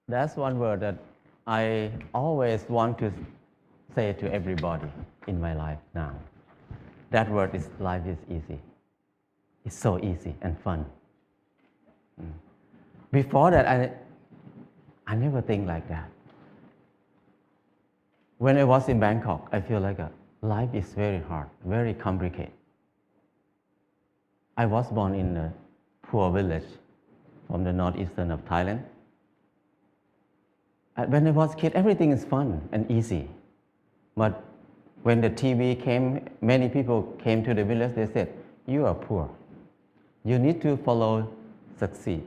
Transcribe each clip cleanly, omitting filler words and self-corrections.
That's one word that I always want to say to everybody in my life now. That word is life is easy. It's so easy and fun. Before that, I never think like that. When I was in Bangkok, I feel like life is very hard, very complicated. I was born in a poor village from the northeastern of Thailand. When I was a kid, everything is fun and easy. But when the TV came, many people came to the village, they said, you are poor. You need to follow succeed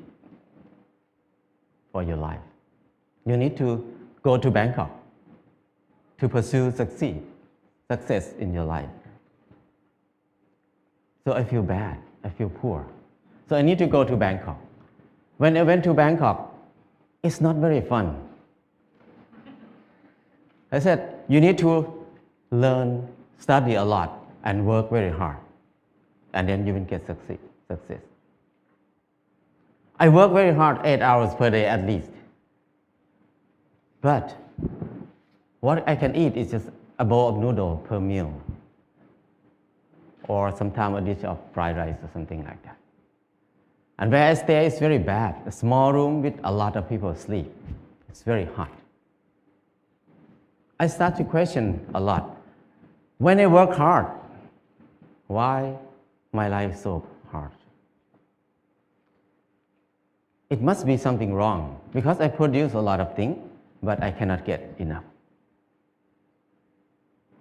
for your life. You need to go to Bangkok to pursue success in your life. So I feel bad, I feel poor. So I need to go to Bangkok. When I went to Bangkok, it's not very fun. I said, you need to learn, study a lot, and work very hard. And then you will get success. I work very hard, 8 hours per day at least. But what I can eat is just a bowl of noodle per meal. Or sometimes a dish of fried rice or something like that. And where I stay is very bad. A small room with a lot of people asleep. It's very hot. I start to question a lot. When I work hard, why my life is so hard? It must be something wrong because I produce a lot of things, but I cannot get enough.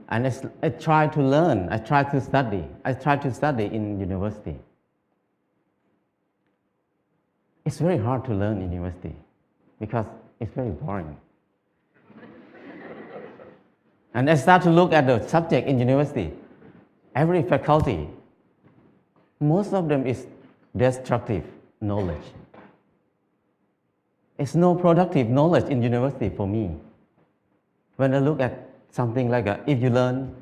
And I try to learn, I try to study. I try to study in university. It's very hard to learn in university because it's very boring. And I start to look at the subject in university. Every faculty, most of them is destructive knowledge. It's no productive knowledge in university for me. When I look at something like if you learn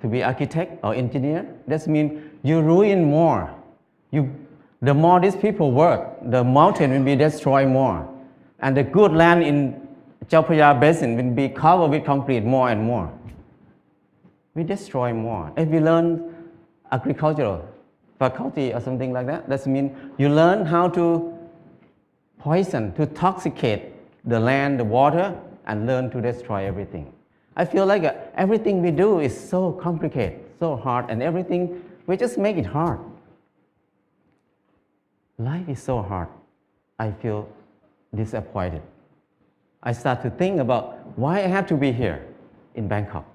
to be architect or engineer, that means you ruin more. The more these people work, the mountain will be destroyed more. And the good land in Chao Phraya Basin will be covered with concrete more and more. We destroy more. If you learn agricultural faculty or something like that, that means you learn how to poison, to toxicate the land, the water, and learn to destroy everything. I feel like everything we do is so complicated, so hard, and everything, we just make it hard. Life is so hard. I feel disappointed. I start to think about why I have to be here in Bangkok.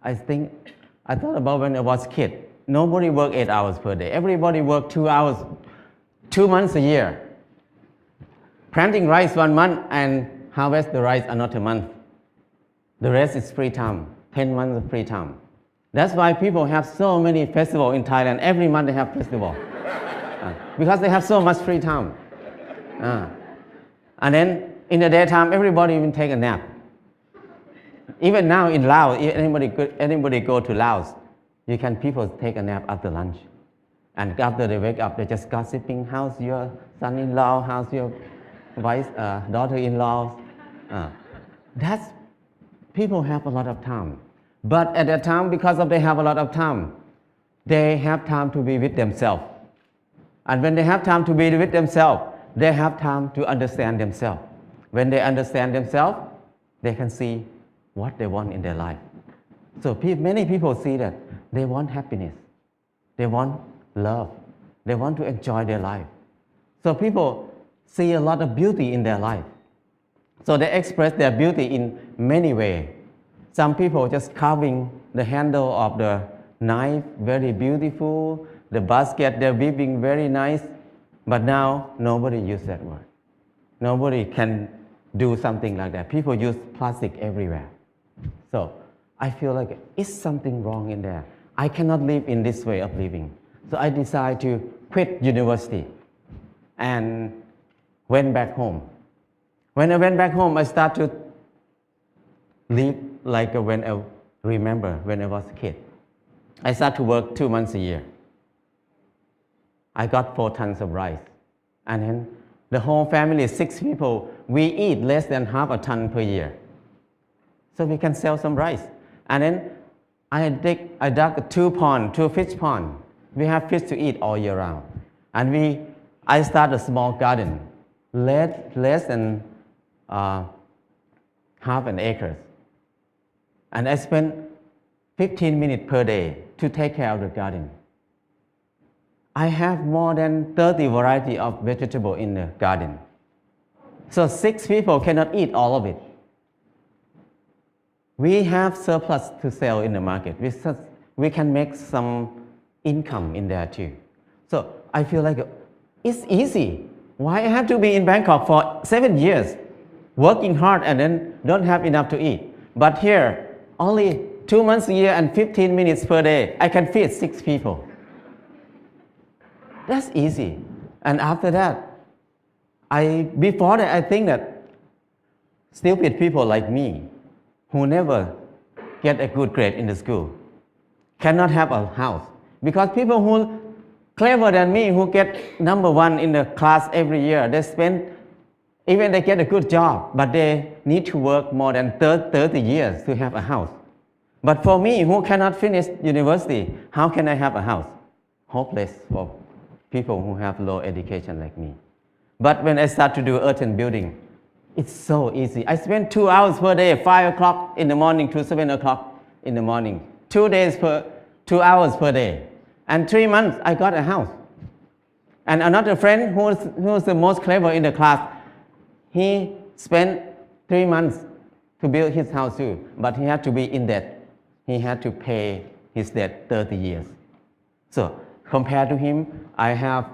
I thought about when I was a kid. Nobody worked 8 hours per day. Everybody worked 2 hours, 2 months a year. Planting rice 1 month and harvest the rice another month. The rest is free time, 10 months of free time. That's why people have so many festivals in Thailand. Every month they have festival. Because they have so much free time. And then in the daytime, everybody will take a nap. Even now in Laos, if anybody go to Laos, people take a nap after lunch. And after they wake up, they just gossiping, how's your son-in-law, how's your daughter-in-law. People have a lot of time. But at that time, because they have a lot of time, they have time to be with themselves. And when they have time to be with themselves, they have time to understand themselves. When they understand themselves, they can see what they want in their life. So many people see that they want happiness. They want love. They want to enjoy their life. So people see a lot of beauty in their life. So they express their beauty in many ways. Some people just carving the handle of the knife, very beautiful. The basket, they're weaving very nice. But now, nobody uses that word. Nobody can do something like that. People use plastic everywhere. So I feel like it's something wrong in there. I cannot live in this way of living. So I decided to quit university and went back home. When I went back home, I started to live like when I remember when I was a kid. I started to work 2 months a year. I got 4 tons of rice. And then The whole family, 6 people, we eat less than half a ton per year. So we can sell some rice. And then I dug 2 ponds, 2 fish ponds. We have fish to eat all year round. And I started a small garden, less than half an acre. And I spent 15 minutes per day to take care of the garden. I have more than 30 varieties of vegetables in the garden. So 6 people cannot eat all of it. We have surplus to sell in the market. We can make some income in there too. So I feel like it's easy. Why I have to be in Bangkok for 7 years, working hard and then don't have enough to eat? But here, only 2 months a year and 15 minutes per day, I can feed 6 people. That's easy. And after that, before that, I think that stupid people like me, who never get a good grade in the school, cannot have a house. Because people who clever than me, who get number 1 in the class every year, even they get a good job, but they need to work more than 30 years to have a house. But for me, who cannot finish university, how can I have a house? Hopeless for people who have low education like me. But when I start to do earthen building, it's so easy. I spend 2 hours per day, 5 o'clock in the morning to 7 o'clock in the morning. 2 hours per day. And 3 months, I got a house. And another friend who's the most clever in the class, he spent 3 months to build his house too, but he had to be in debt. He had to pay his debt 30 years. So compared to him, I have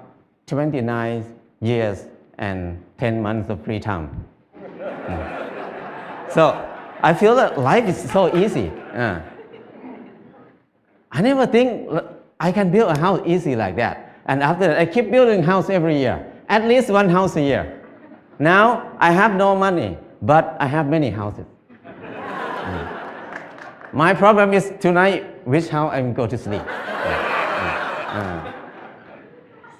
29 years and 10 months of free time. So I feel that life is so easy. I never think I can build a house easy like that. And after that, I keep building house every year, at least 1 house a year. Now I have no money, but I have many houses. My problem is tonight, which house I'm going to sleep.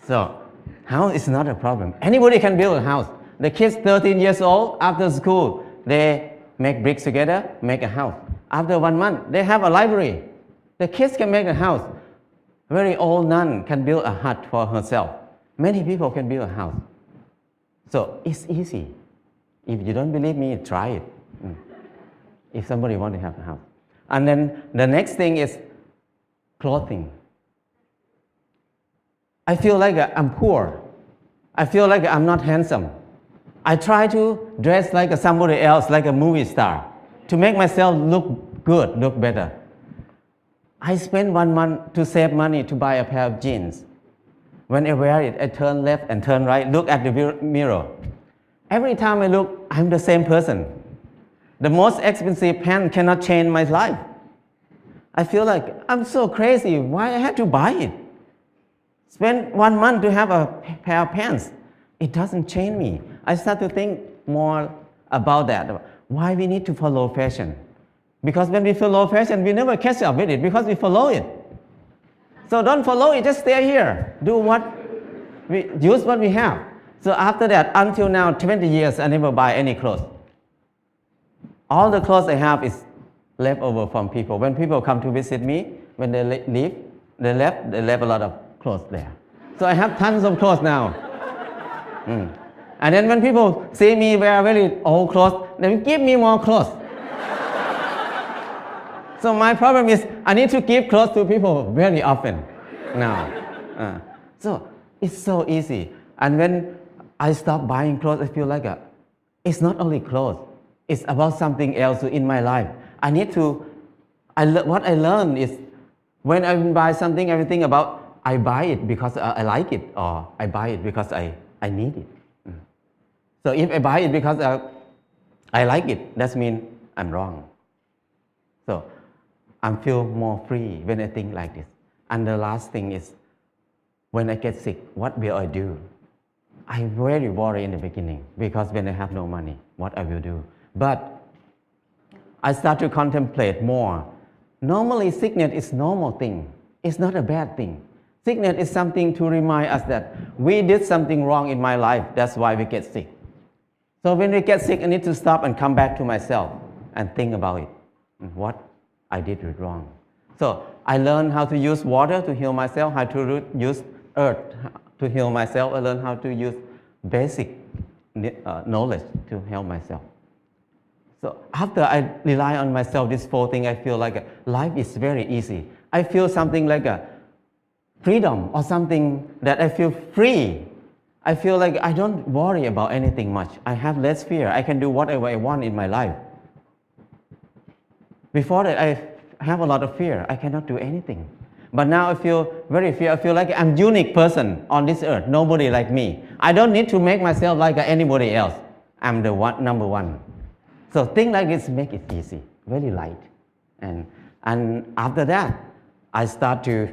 So house is not a problem. Anybody can build a house. The kids 13 years old, after school, they make bricks together, make a house. After 1 month, they have a library. The kids can make a house. Very old nun can build a hut for herself. Many people can build a house. So it's easy. If you don't believe me, try it. If somebody wants to have a house. And then the next thing is clothing. I feel like I'm poor. I feel like I'm not handsome. I try to dress like somebody else, like a movie star, to make myself look good, look better. I spend 1 month to save money to buy a pair of jeans. When I wear it, I turn left and turn right, look at the mirror. Every time I look, I'm the same person. The most expensive pants cannot change my life. I feel like I'm so crazy. Why I have to buy it? Spend 1 month to have a pair of pants. It doesn't change me. I start to think more about that. Why we need to follow fashion? Because when we follow fashion, we never catch up with it because we follow it. So don't follow it, just stay here. Use what we have. So after that, until now, 20 years, I never buy any clothes. All the clothes I have is left over from people. When people come to visit me, when they leave, they left a lot of clothes there. So I have tons of clothes now. And then when people see me wear very old clothes, they give me more clothes. So my problem is I need to give clothes to people very often now. So it's so easy. And when I stop buying clothes, I feel like it's not only clothes. It's about something else in my life. What I learned is when I buy something, everything about I buy it because I like it, or I buy it because I need it. So if I buy it because I like it, that means I'm wrong. So I feel more free when I think like this. And the last thing is, when I get sick, what will I do? I'm very worried in the beginning because when I have no money, what I will do. But I start to contemplate more. Normally, sickness is a normal thing. It's not a bad thing. Sickness is something to remind us that we did something wrong in my life. That's why we get sick. So when we get sick, I need to stop and come back to myself and think about it. What I did wrong. So I learned how to use water to heal myself, how to use earth to heal myself. I learned how to use basic knowledge to help myself. So after I rely on myself, these 4 things, I feel like life is very easy. I feel something like a freedom or something that I feel free. I feel like I don't worry about anything much. I have less fear. I can do whatever I want in my life. Before that, I have a lot of fear. I cannot do anything. But now I feel very fear. I feel like I'm a unique person on this earth. Nobody like me. I don't need to make myself like anybody else. I'm the number one. So things like this make it easy, very light. And after that, I start to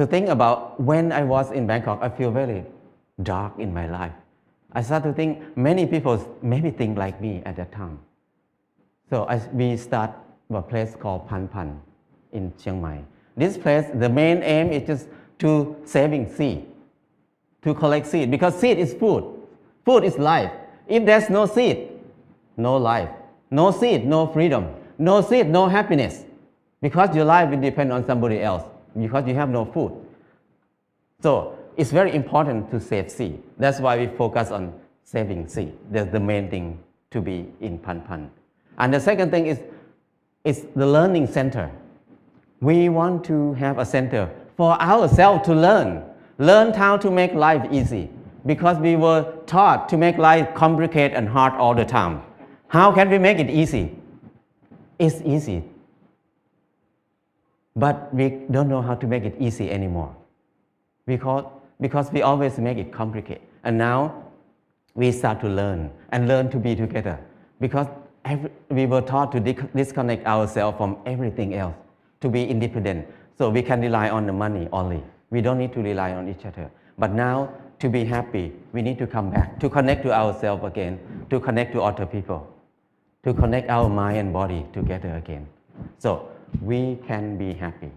think about when I was in Bangkok, I feel very dark in my life. I start to think many people maybe think like me at that time. So we start a place called Pan Pan in Chiang Mai. This place, the main aim is just to saving seed, to collect seed, because seed is food. Food is life. If there's no seed, no life. No seed, no freedom. No seed, no happiness. Because your life will depend on somebody else, because you have no food. So it's very important to save seed. That's why we focus on saving seed. That's the main thing to be in Pan Pan. And the second thing is the learning center. We want to have a center for ourselves to learn how to make life easy, because we were taught to make life complicated and hard all the time. How can we make it easy? It's easy, but we don't know how to make it easy anymore, because we always make it complicated. And now we start to learn to be together, because we were taught to disconnect ourselves from everything else, to be independent. So we can rely on the money only. We don't need to rely on each other. But now, to be happy, we need to come back, to connect to ourselves again, to connect to other people, to connect our mind and body together again. So we can be happy.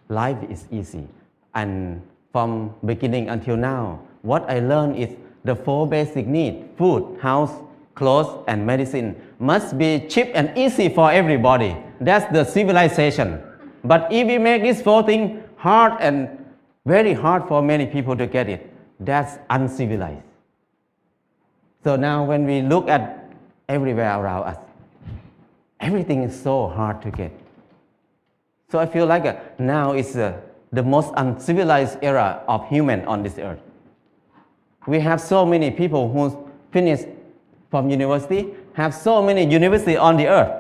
Life is easy. And from beginning until now, what I learned is the 4 basic needs: food, house, clothes, and medicine must be cheap and easy for everybody. That's the civilization. But if we make these 4 things hard and very hard for many people to get it, that's uncivilized. So now when we look at everywhere around us, everything is so hard to get. So I feel like now is the most uncivilized era of human on this earth. We have so many people who finished from university, have so many universities on the earth,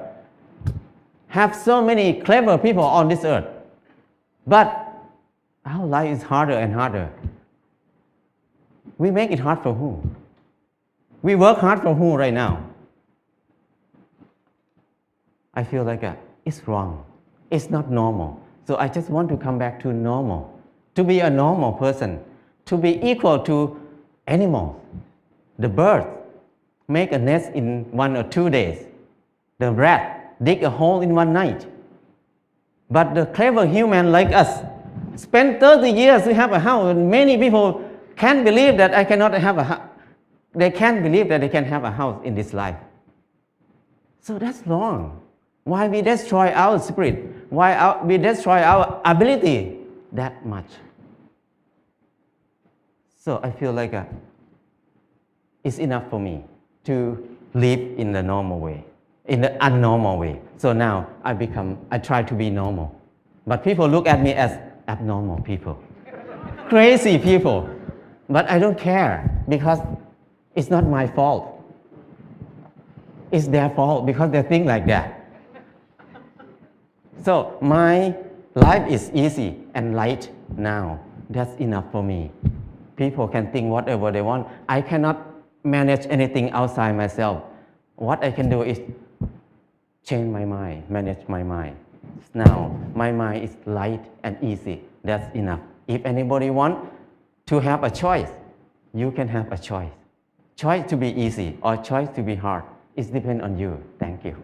have so many clever people on this earth. But our life is harder and harder. We make it hard for who? We work hard for who right now? I feel like it's wrong. It's not normal. So I just want to come back to normal, to be a normal person, to be equal to animals. The bird make a nest in 1 or 2 days. The rat dig a hole in 1 night. But the clever human like us spend 30 years to have a house. And many people can't believe that I cannot have a house. They can't believe that they can have a house in this life. So that's wrong. Why we destroy our spirit? Why we destroy our ability that much? So I feel like it's enough for me to live in the normal way, in the unnormal way. So now I try to be normal. But people look at me as abnormal people, crazy people. But I don't care, because it's not my fault. It's their fault, because they think like that. So my life is easy and light now. That's enough for me. People can think whatever they want. I cannot manage anything outside myself. What I can do is change my mind, manage my mind. Now my mind is light and easy. That's enough. If anybody wants to have a choice, you can have a choice. Choice to be easy or choice to be hard. It depends on you. Thank you.